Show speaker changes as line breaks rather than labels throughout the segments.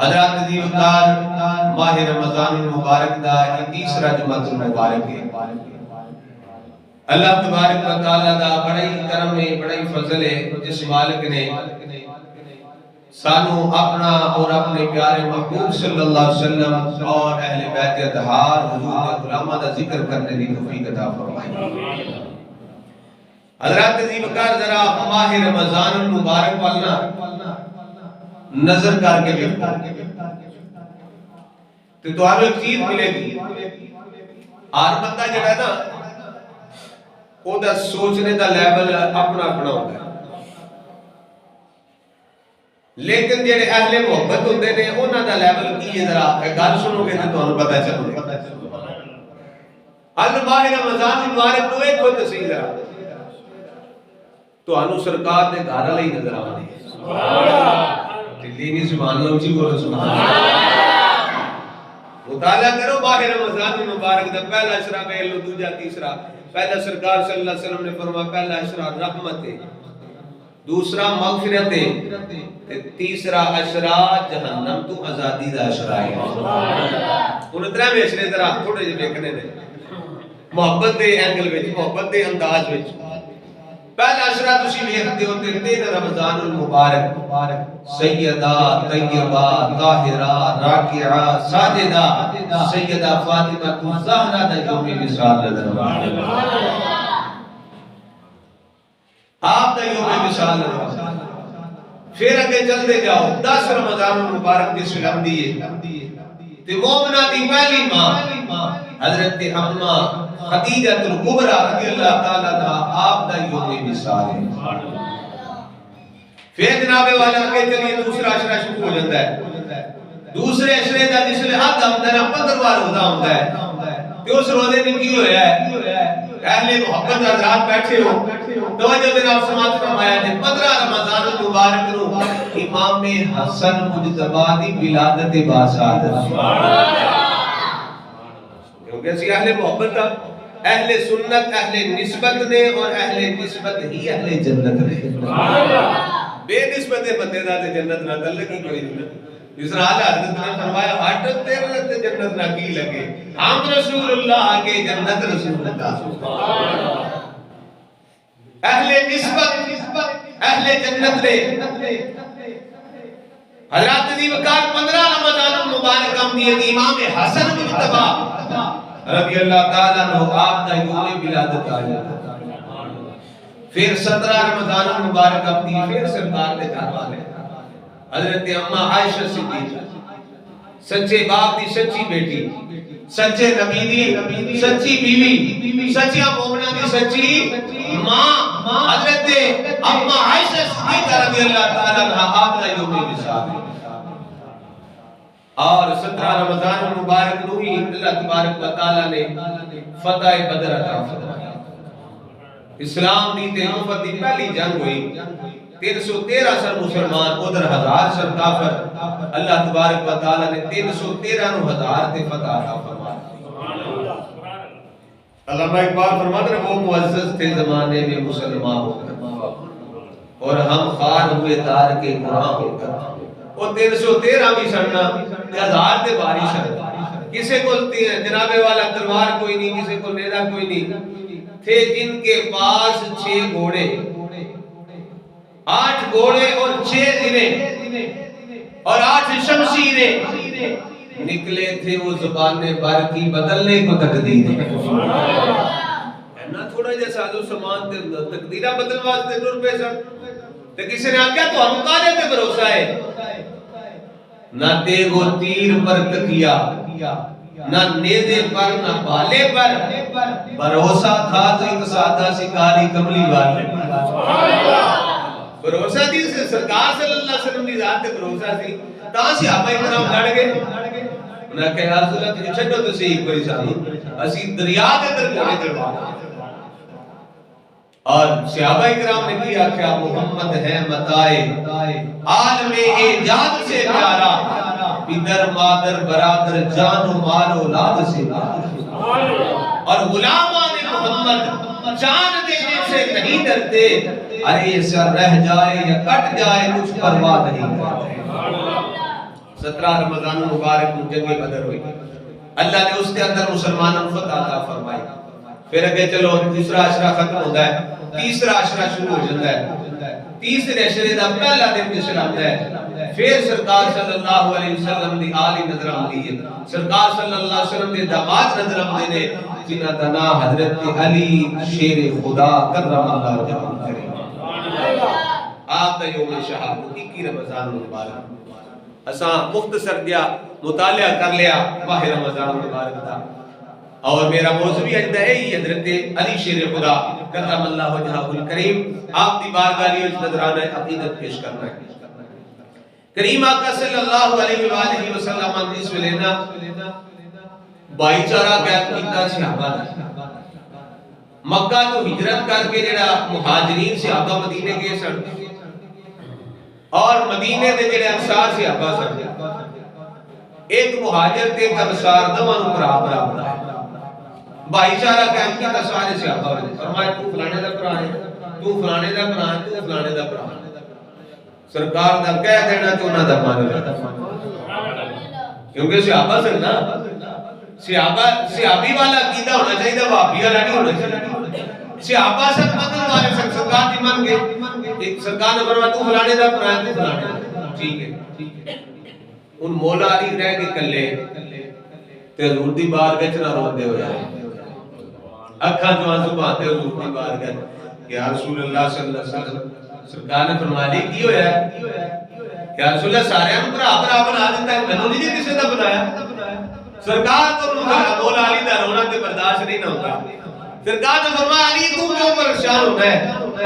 حضرات عزیز وقار ماہ رمضان المبارک دا یہ تیسرا جمعہ المبارک ہے۔ اللہ تبارک و تعالیٰ دا بڑی کرم ہے، بڑی فضل ہے، جس مالک نے سانو اپنا اور اپنے پیارے محبوب صلی اللہ علیہ وسلم اور اہل بیت اطہار حضور کے غلاماں دا ذکر کرنے دی توفیق عطا فرمائی۔ حضرات عزیز وقار ذرا ماہ رمضان المبارک والنا نظر کر کے دیکھو تو آپ ایک چیز ملے گی۔ آر بندہ جڑا ہے نا وہ دا سوچنے دا لیول اپنا اپنا ہوتا ہے، لیکن جڑے اہل محبت ہوتے ہیں انہاں دا لیول کی ہے، ذرا گل سنو گے تو تمہیں پتہ چلے گا۔ ماہ رمضان المبارک نو ایک ہوتا صحیح ذرا تو انو سرکار دے گھر والی نظر آوندی ہے۔ سبحان اللہ، دلی نہیں سبحان اللہ اونچی بولو سبحان اللہ۔ مطالعہ کرو ماہ رمضان المبارک دا پہلا اشرا پہ لو، دوجا تیسرا۔ پہلا سرکار صلی اللہ علیہ وسلم نے فرمایا پہلا اشرا رحمت ہے، دوسرا مغفرت ہے، تیسرا اشرا جہنم تو آزادی دا اشرا ہے۔ ان طرح میں اشرے ذرا تھوڑے جے دیکھنے نے محبت دے اینگل وچ، محبت دے انداز وچ۔ پہلا اشرا تسی ویکھدے ہو تے 13 رمضان المبارک سیدہ طیبہ طاہرہ راکعہ ساجدہ سیدہ فاطمہ الزہرا دا یوم وصال نظر آپ دا یوم وصال نظر۔ پھر اگے چلتے جاؤ 10 رمضان المبارک جس فلم دیئے تے مومنہ دی پہلی ماں حضرت امّا خدیجہ الکبریٰ رضی اللہ تعالیٰ عنہا آپ دا یوم وصال ہے۔ پھر جناب والا آگے چلیے دوسرا اشرا شروع ہو جاتا ہے۔ دوسرے اشرے دا جس لئے حد ہمدنا 15واں روزہ ہوتا ہے کہ اس روزے نے کی ہویا ہے اہل محبت حضرات بیٹھے ہو توجہ جناب سماعت فرمایا ہے 15 رمضان المبارک نو امام حسن مجتبی دی ولادت باسعادت، کیونکہ اسی اہل محبت اہل سنت اہل نسبت نے اور اہل نسبت ہی اہل جنت نے۔ بے نسبت بندے دا تے جنت نہ تعلق ہی کوئی نہیں۔ جس طرح حضرت نے فرمایا ہٹ تیرے تے جنت نہ کی لگے، ہم رسول اللہ کے جنت رسول اللہ۔ اہل نسبت اہل جنت نے حضرات دی وقار 15 رمضان المبارک ہم دیئے امام حسن مجتبی رضی اللہ تعالیٰ عنہ آپ دا یوم ولادت آیا۔ پھر 17 رمضان المبارک اپنی پھر سرکار دے گھر والے حضرت امّا عائشہ صدیقہ سچے باپ دی سچی بیٹی، سچے نبی دی سچی بیوی، سچیا مومنہ دی سچی ماں حضرت امّا عائشہ صدیقہ رضی اللہ تعالیٰ عنہ آپ دا یوم وصال ہے۔ اور 17 رمضان المبارک نو ہی اللہ تبارک و تعالیٰ نے فتح بدر عطا فرمایا۔ اسلام دی تے نبوت دی پہلی جنگ ہوئی، 313 سر مسلمان ادھر 1000 سر کافر، اللہ تبارک و تعالیٰ نے 313 نو 1000 تے فتح عطا فرمایا۔ علامہ اقبال فرماتے ہیں وہ معزز تھے زمانے میں مسلمان ہو کر اور ہم خار ہوئے تار کے قرآن ہو کر۔ وہ 313 بھی سڑنا 1000 تے باری سڑنا، کسے کو جناب والا تلوار کوئی نہیں، کسے کو نیزہ کوئی نہیں، تھے جن کے پاس 6 گھوڑے 8 گھوڑے اور 6 زرے اور 8 شمشیریں، نکلے تھے وہ زبان بر کی بدلنے کو تقدیر نہ تھوڑا جا سازو سامان تقدیرہ بدل واسطے نور پہ سر تے کسی نے آکیا تو ہم کاجے تے بھروسہ ہے، نہ تیغ و تیر پر تکیا نہ نیزے پر نہ بالے پر، بھروسہ تھا تو ایک سادہ سی کالی کملی والے۔ بھروسہ دی سرکار صلی اللہ علیہ وسلم دی ذات تے بھروسہ سی، تاں صحابہ کرام لڑ گئے، انہاں نے کہا رسول اللہ تجھے چھڈو تو صحیح کوئی سانی اسی دریا دے اندر گھوڑے چڑھوا اور صحابہ کرام نے کیا کیا محمد ہے متائے عالم ایجاد سے پیارا، پدر مادر برادر جان و مال اولاد سے اور غلامان محمد جان دینے سے نہیں ڈرتے، ارے سر رہ جائے یا کٹ جائے کچھ پرواہ نہیں کرتے۔ 17 رمضان المبارک کو جنگ بدر ہوئی، اللہ نے اس کے اندر مسلمانوں کو فتح عطا فرمائی. پھر اگے چلو دوسرا عشرہ ختم ہوتا ہے، تیسرا عشرہ شروع ہو جاتا ہے. تیسرے عشرے دا پہلا دن جس آتا ہے، پھر سرکار صلی اللہ علیہ وسلم دی آلی نظر آمدی ہے. سرکار صلی اللہ علیہ وسلم دے داماد نظر آمدے نے جنہ دا نام حضرت علی شیر خدا کرم اللہ وجہہ کریم. آپ دا یوم شہادت 21 رمضان المبارک اساں مختصر دیا مطالعہ کر لیا ماہ رمضان المبارک دا، اور میرا موضوع بھی اجدا ہے ہی حضرت علی شیر خدا کرم اللہ وجہہ الکریم. آپ دی بارگاہ وچ نذرانہ عقیدت پیش کرنا ہے. کریم آقا صلی اللہ علیہ وآلہ وسلم اس ویلے نا بھائی چارہ قائم کیتا صحابہ دا. مکہ تو ہجرت کر کے جڑا مہاجرین صحابہ مدینے گئے سن، اور مدینے دے جڑے انصار صحابہ سن، ایک مہاجر تے ایک انصار دونوں برا برابر ہے. بھائی چارہ قائم کیتا سارے صحابہ نے. فرمایا تو فلانے دا بھرا ہے، تو فلانے دا بھرا ہے، تو فلانے دا بھرا ہے. سرکار دا کہہ دینا تو انہاں دا مان لینا، کیونکہ صحابہ سے نا صحابی والا عقیدہ ہونا چاہیے، وہابی والا نہیں ہونا چاہیے. صحابہ سے مدد والے سرکار دی من گئے. سرکار نے فرمایا تو فلانے دا بھرا ہے، تو فلانے دا. ٹھیک ہے. ان مولا علی رہ کے کلے تے حضور دی بارگاہ وچ نہ روندے ہوئے اکھاں تو آنسو بہاتے حضور کی بارگاہ کہ یا رسول اللہ صلی اللہ علیہ وسلم. سرکار نے فرمایا کی ہویا ہے کہ یا رسول اللہ سارے ہم برابر بنا دیتا ہے، مینوں نہیں کسی دا بنایا. سرکار کو مولا علی دا رونا تے برداشت نہیں نہ ہوتا. سرکار نے فرمایا علی تو کیوں پریشان ہوتا ہے؟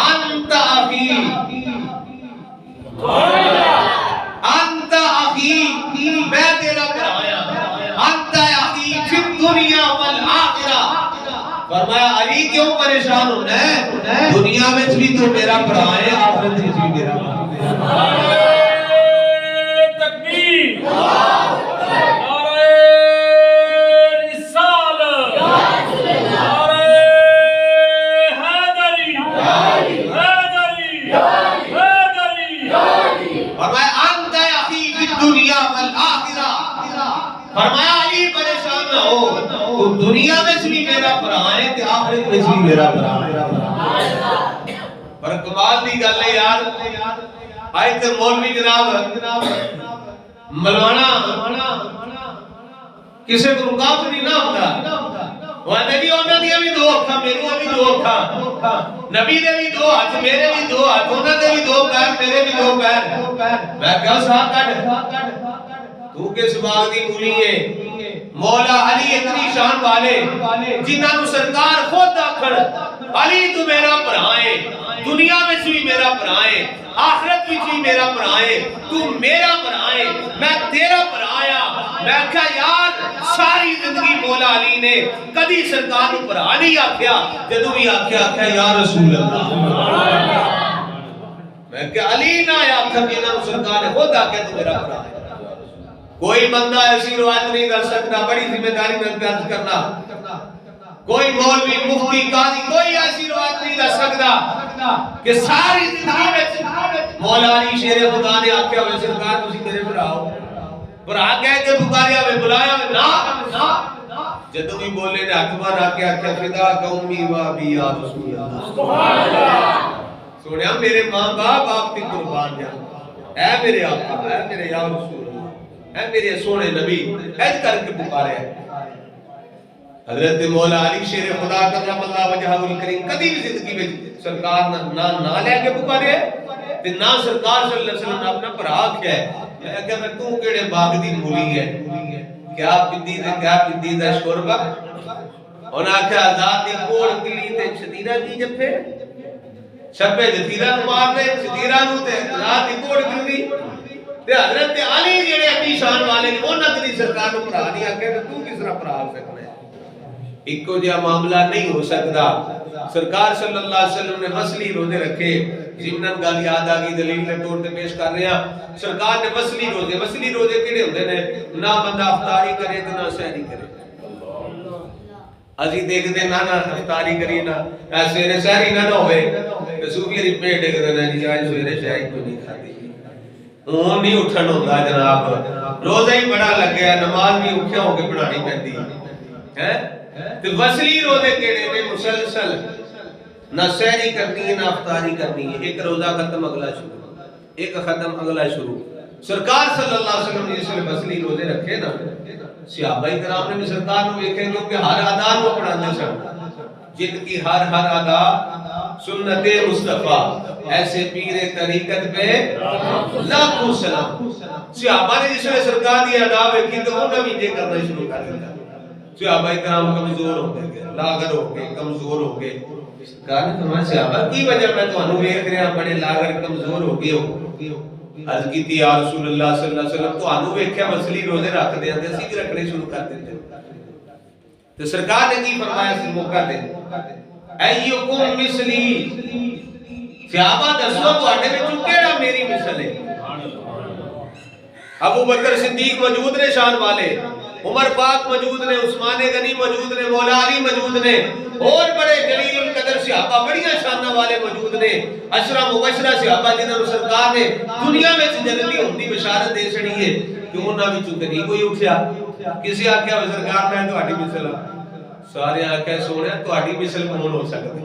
انت اخی، انت اخی، میں تیرا بھائی ہوں. انت اخی فی الدنیا والآخرہ. فرمایا علی کیوں پریشان ہونا ہے؟ دنیا میں بھی تو میرا بھرا ہے، آخرت میں بھی میرا بھرا ہے.
تکبیر، نعرہ رسالت، نعرہ حیدری، حیدری، حیدری.
فرمایا انت اخی فی الدنیا والآخرہ. فرمایا علی پریشان نہ ہو، تو دنیا میں بھی میرا بھرا ہے تے آخرت میں بھی میرا بھرا ہے. پر کمال دی گل ہے یار، آئے تے مولوی جناب ملوانا کسی کو رکاوٹ نہیں نہ ہوتا. وہ آدھے جی انہاں دی بھی دو اکھاں، میرے بھی دو اکھاں، نبی دے بھی دو ہاتھ، میرے بھی دو ہاتھ، انہاں دے بھی دو پیر، میرے بھی دو پیر. میں کہا صاحب کٹ تو کس باغ دی مولی ہے؟ مولا علی اتنی شان والے جنہاں نو سرکار خود آکھن علی تو میرا بھرا ہے، دنیا میں بھی میرا بھرا ہے، آخرت میں بھی میرا بھرا ہے، تو میرا بھرا ہے، میں تیرا بھرا آیا. میں کہا یار ساری زندگی مولا علی نے کدی سرکار نو بھرا نہیں آکھیا، جدو بھی آکھیا یا رسول اللہ. میں کہا علی نہ آکھیا کہ انہاں سرکار نے خود آکھیا تو میرا بھرا ہے. کوئی بندہ ایسی روایت نہیں کر سکتا، بڑی ذمہ داری میں بیان کرنا. کوئی مولوی مفتی قاضی کوئی ایسی روایت نہیں کر سکتا کہ ساری زندگی میں مولا علی شیر خدا نے آکھیا ہوئے سرکار تسی میرے بھرا ہو، بھرا کہہ کے پکاریا ہوئے بلایا ہوئے نا. جدو بھی بولے نے اکبر آکھیا فدا قومی و ابی یا رسول اللہ. سنیا میرے ماں باپ آپ کی قربان جان، اے میرے آقا، اے میرے یا رسول اللہ، اے میرے سونے نبی، ایج کر کے پکارے. حضرت مولا علی شیر خدا کرم اللہ وجہہ الکریم کدی بھی زندگی میں سرکار نہ لے کے پکارے تے نہ سرکار صلی اللہ علیہ وسلم نے اپنا بھرا آکھیا ہے. میں کہا میں تو کیڑے باغ دی مولی ہے، کیا پندی دا شوربا. انہاں آکھیا آزاد دی کوڑ کلی تے شتیرا دی جفے، شبے جتیرا نو مار دے، شتیرا نو تے آزاد دی کوڑ کلی. تے حضرت علی جڑے اپنی شان والے نے انہاں کدی سرکار نو بھرا نہیں آکھیا، تو کس طرح بھرا سکنا ہے؟ ایکو جہا معاملہ نہیں ہو سکتا. سرکار صلی اللہ علیہ وسلم نے وصلی روزے رکھے، ضمن گل یاد آ گئی دلیل کے طور پہ پیش کر رہے ہیں. سرکار نے وصلی روزے کیڑے ہوندے نے؟ نہ بندہ افطاری کرے تے نہ سحری کرے. اسی دیکھتے نہ افطاری کری نہ سویرے سحری نہ ہوئے تے صوفی دی پیٹ ڈگدے نے جی آج سویرے شاہی کوئی نہیں کھاتی. وہ نہیں اٹھن ہوتا جناب روزہ ہی بڑا لگیا نماز بھی اوکھیا ہو کے پڑھانی پیندی ہے تے وصلی روزے کیڑے نے مسلسل نہ سحری کرنی ہے نہ افطاری کرنی ہے ایک روزہ ختم اگلا شروع ایک ختم اگلا شروع سرکار صلی اللہ علیہ وسلم نے اس لیے وصلی روزے رکھے نا صحابہ کرام نے بھی سرکار کو دیکھے کیونکہ ہر ادا کو پڑھاتے سن جن کی ہر ادا سنت مصطفیٰ ایسے پیر طریقت پہ لاکھوں سلام صحابہ نے جس نے سرکار دی ادا دیکھی تو انہوں نے یہ کرنا شروع کر دیا صحابہ کرام کمزور ہو گئے لاغر ہو گئے کمزور ہو گئے سرکار نے فرمایا صحابہ کی وجہ میں تانوں ویکھ رہا بڑے لاغر کمزور ہو گئے ہو عرض کی تھی یا رسول اللہ صلی اللہ علیہ وسلم تانوں ویکھیا وصلی روزے رکھ دے تے اسی بھی رکھنے شروع کر دیتے تو سرکار نے کی فرمایا اس موقع تے ایکم مثلی صحابہ دسو تواڈے وچوں کیڑا میری مثل ہے ابو بکر صدیق موجود نے شان والے عمر پاک موجود نے عثمان غنی موجود نے مولا علی موجود نے اور بڑے جلیل القدر صحابہ بڑیاں شاناں والے موجود نے عشرہ مبشرہ صحابہ جنہاں نوں سرکار نے دنیا وچ جنتی ہوندی بشارت دے چھڑی ہے کہ انہاں وچوں تے نہیں کوئی اٹھیا کسی آکھیا سرکار میں تہاڈی مثل سارے آکھیا سونیا تہاڈی مثل کون ہو سکدی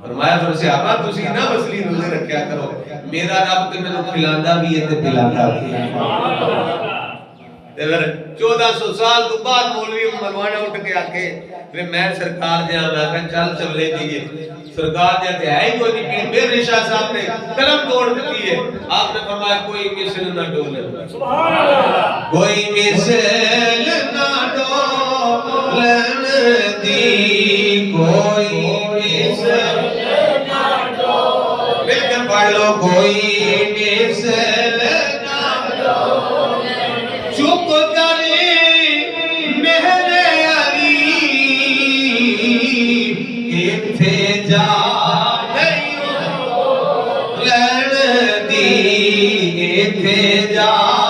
فرمایا پھر صحابہ تسی نہ وصلی روزے رکھیا کرو میرا رب تے مینوں کھلاندا بھی ہے تے پلاندا بھی ہے تے پھر 1400 سال تو بعد مولوی ملوانا اٹھ کے آکے پھر میں سرکار دے میں کہا چل چلے دیئے سرکار دے تے ہے ہی کوئی نہیں پیر میر رشاہ صاحب نے قلم توڑ دیتی ہے آپ نے فرمایا کوئی مثل نہ ڈولے سبحان اللہ کوئی مثل نہ ڈولن دی کوئی مثل نہ ڈولن مل کر پڑھ لو کوئی مثل نہ ڈولن چپ کری مہر علی کتھے جا رہی ہو لڑ دی کتھے جا